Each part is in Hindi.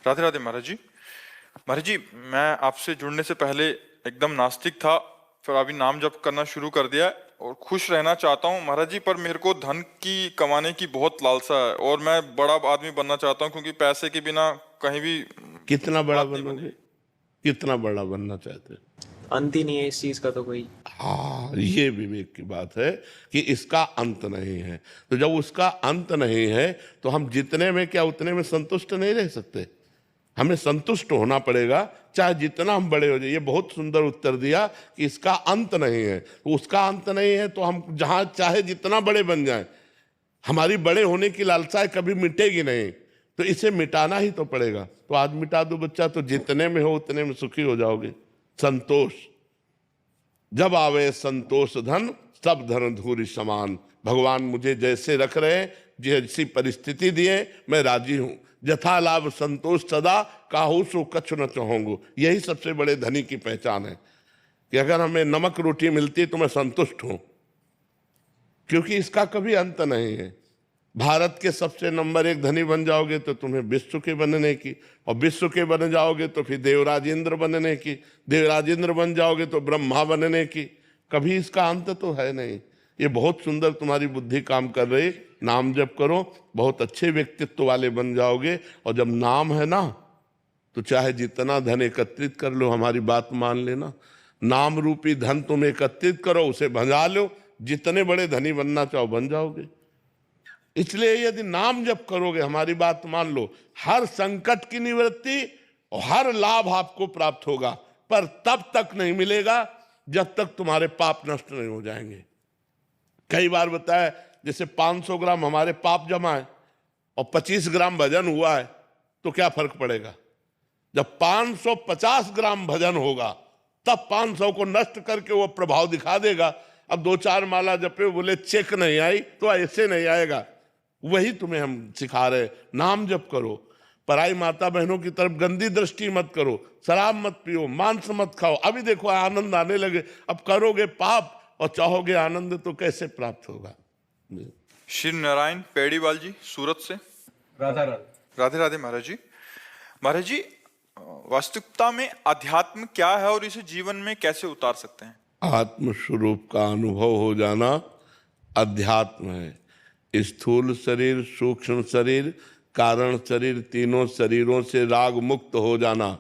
राधे राधे महाराज जी। महाराज जी, मैं आपसे जुड़ने से पहले एकदम नास्तिक था, फिर अभी नाम जप करना शुरू कर दिया है और खुश रहना चाहता हूँ महाराज जी। पर मेरे को धन की कमाने की बहुत लालसा है और मैं बड़ा आदमी बनना चाहता हूँ, क्योंकि पैसे के बिना कहीं भी कितना बड़ा बात नहीं बनोगे? बनेगी। कितना बड़ा बनना चाहते हैं? अंत ही नहीं है इस चीज का तो कोई। हाँ, ये विवेक की बात है कि इसका अंत नहीं है। तो जब उसका अंत नहीं है तो हम जितने में क्या उतने में संतुष्ट नहीं रह सकते। हमें संतुष्ट होना पड़ेगा, चाहे जितना हम बड़े हो जाए। ये बहुत सुंदर उत्तर दिया कि इसका अंत नहीं है। तो उसका अंत नहीं है तो हम जहां चाहे जितना बड़े बन जाएं, हमारी बड़े होने की लालसाएं कभी मिटेगी नहीं। तो इसे मिटाना ही तो पड़ेगा। तो आज मिटा दो बच्चा, तो जितने में हो उतने में सुखी हो जाओगे। संतोष, जब आवे संतोष धन, सब धन धूरी समान। भगवान मुझे जैसे रख रहे हैं, जैसी परिस्थिति दिए, मैं राजी हूं। यथा लाभ संतोष सदा, काहू सो कछ न चाहूंगो। यही सबसे बड़े धनी की पहचान है कि अगर हमें नमक रोटी मिलती तो मैं संतुष्ट हूं, क्योंकि इसका कभी अंत नहीं है। भारत के सबसे नंबर 1 धनी बन जाओगे तो तुम्हें विश्व के बनने की, और विश्व के बन जाओगे तो फिर देवराजेंद्र बनने की, देवराजेंद्र बन जाओगे तो ब्रह्मा बनने की। कभी इसका अंत तो है नहीं। ये बहुत सुंदर तुम्हारी बुद्धि काम कर रही। नाम जप करो, बहुत अच्छे व्यक्तित्व वाले बन जाओगे। और जब नाम है ना, तो चाहे जितना धन एकत्रित कर लो, हमारी बात मान लेना। नाम रूपी धन तुम एकत्रित करो, उसे भंजा लो, जितने बड़े धनी बनना चाहो बन जाओगे। इसलिए यदि नाम जप करोगे, हमारी बात मान लो, हर संकट की निवृत्ति और हर लाभ आपको प्राप्त होगा। पर तब तक नहीं मिलेगा जब तक तुम्हारे पाप नष्ट नहीं हो जाएंगे। कई बार बताया, जैसे 500 ग्राम हमारे पाप जमा है और 25 ग्राम भजन हुआ है, तो क्या फर्क पड़ेगा? जब 550 ग्राम भजन होगा तब 500 को नष्ट करके वो प्रभाव दिखा देगा। अब 2-4 माला जपे, बोले चेक नहीं आई, तो ऐसे नहीं आएगा। वही तुम्हें हम सिखा रहे। नाम जप करो, पराई माता बहनों की तरफ गंदी दृष्टि मत करो, शराब मत पियो, मांस मत खाओ। अभी देखो आनंद आने लगे। अब करोगे पाप और चाहोगे आनंद, तो कैसे प्राप्त होगा? श्री नारायण पेड़ीवाल जी, सूरत से। राधा राधा। राधे राधे महाराज जी। महाराज जी, वास्तविकता में अध्यात्म क्या है और इसे जीवन में कैसे उतार सकते हैं? आत्म स्वरूप का अनुभव हो जाना अध्यात्म है। स्थूल शरीर, सूक्ष्म शरीर, कारण शरीर, तीनों शरीरों से राग मुक्त हो जाना।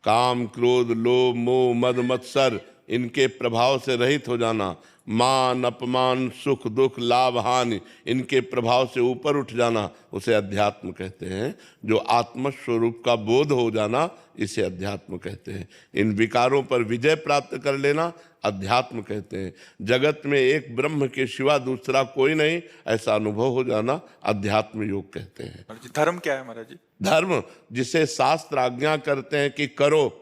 काम, क्रोध, लोभ, मोह, मद, मत्सर, इनके प्रभाव से रहित हो जाना। मान, अपमान, सुख, दुख, लाभ, हानि, इनके प्रभाव से ऊपर उठ जाना, उसे अध्यात्म कहते हैं। जो आत्म स्वरूप का बोध हो जाना, इसे अध्यात्म कहते हैं। इन विकारों पर विजय प्राप्त कर लेना अध्यात्म कहते हैं। जगत में एक ब्रह्म के सिवा दूसरा कोई नहीं, ऐसा अनुभव हो जाना अध्यात्म योग कहते हैं। महाराज जी, धर्म क्या है महाराज जी? धर्म जिसे शास्त्र आज्ञा करते हैं कि करो,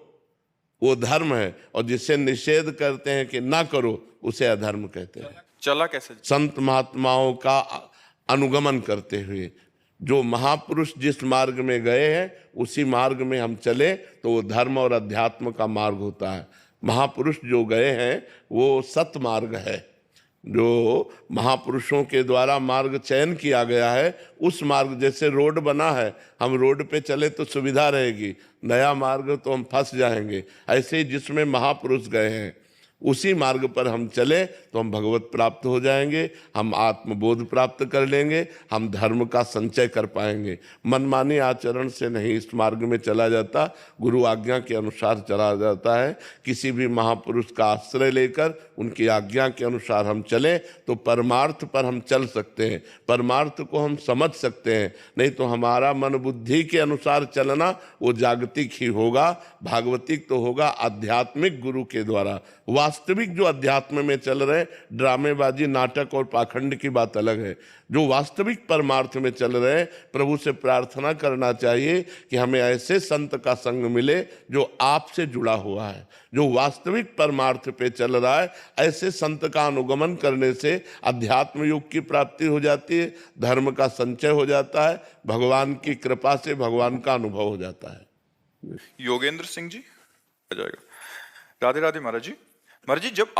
वो धर्म है। और जिसे निषेध करते हैं कि ना करो, उसे अधर्म कहते हैं। चला कैसे? संत महात्माओं का अनुगमन करते हुए, जो महापुरुष जिस मार्ग में गए हैं उसी मार्ग में हम चले, तो वो धर्म और अध्यात्म का मार्ग होता है। महापुरुष जो गए हैं वो सत मार्ग है। जो महापुरुषों के द्वारा मार्ग चयन किया गया है, उस मार्ग, जैसे रोड बना है, हम रोड पे चले तो सुविधा रहेगी, नया मार्ग तो हम फंस जाएंगे। ऐसे ही जिसमें महापुरुष गए हैं उसी मार्ग पर हम चले तो हम भगवत प्राप्त हो जाएंगे, हम आत्मबोध प्राप्त कर लेंगे, हम धर्म का संचय कर पाएंगे। मनमानी आचरण से नहीं इस मार्ग में चला जाता, गुरु आज्ञा के अनुसार चला जाता है। किसी भी महापुरुष का आश्रय लेकर उनकी आज्ञा के अनुसार हम चलें तो परमार्थ पर हम चल सकते हैं, परमार्थ को हम समझ सकते हैं। नहीं तो हमारा मन बुद्धि के अनुसार चलना वो जागतिक ही होगा, भागवतिक तो होगा आध्यात्मिक गुरु के द्वारा। वास्तविक जो अध्यात्म में चल रहे, ड्रामेबाजी, नाटक और पाखंड की बात अलग है। जो वास्तविक परमार्थ में चल रहे, प्रभु से प्रार्थना करना चाहिए कि हमें ऐसे संत का संग मिले जो आपसे जुड़ा हुआ है, जो वास्तविक परमार्थ पे चल रहा है। ऐसे संत का अनुगमन करने से अध्यात्म योग की प्राप्ति हो जाती है, धर्म का संचय हो जाता है, भगवान की कृपा से भगवान का अनुभव हो जाता है। योगेंद्र सिंह जी आ जाएगा। राधे राधे महाराज जी। महाराज जी, जब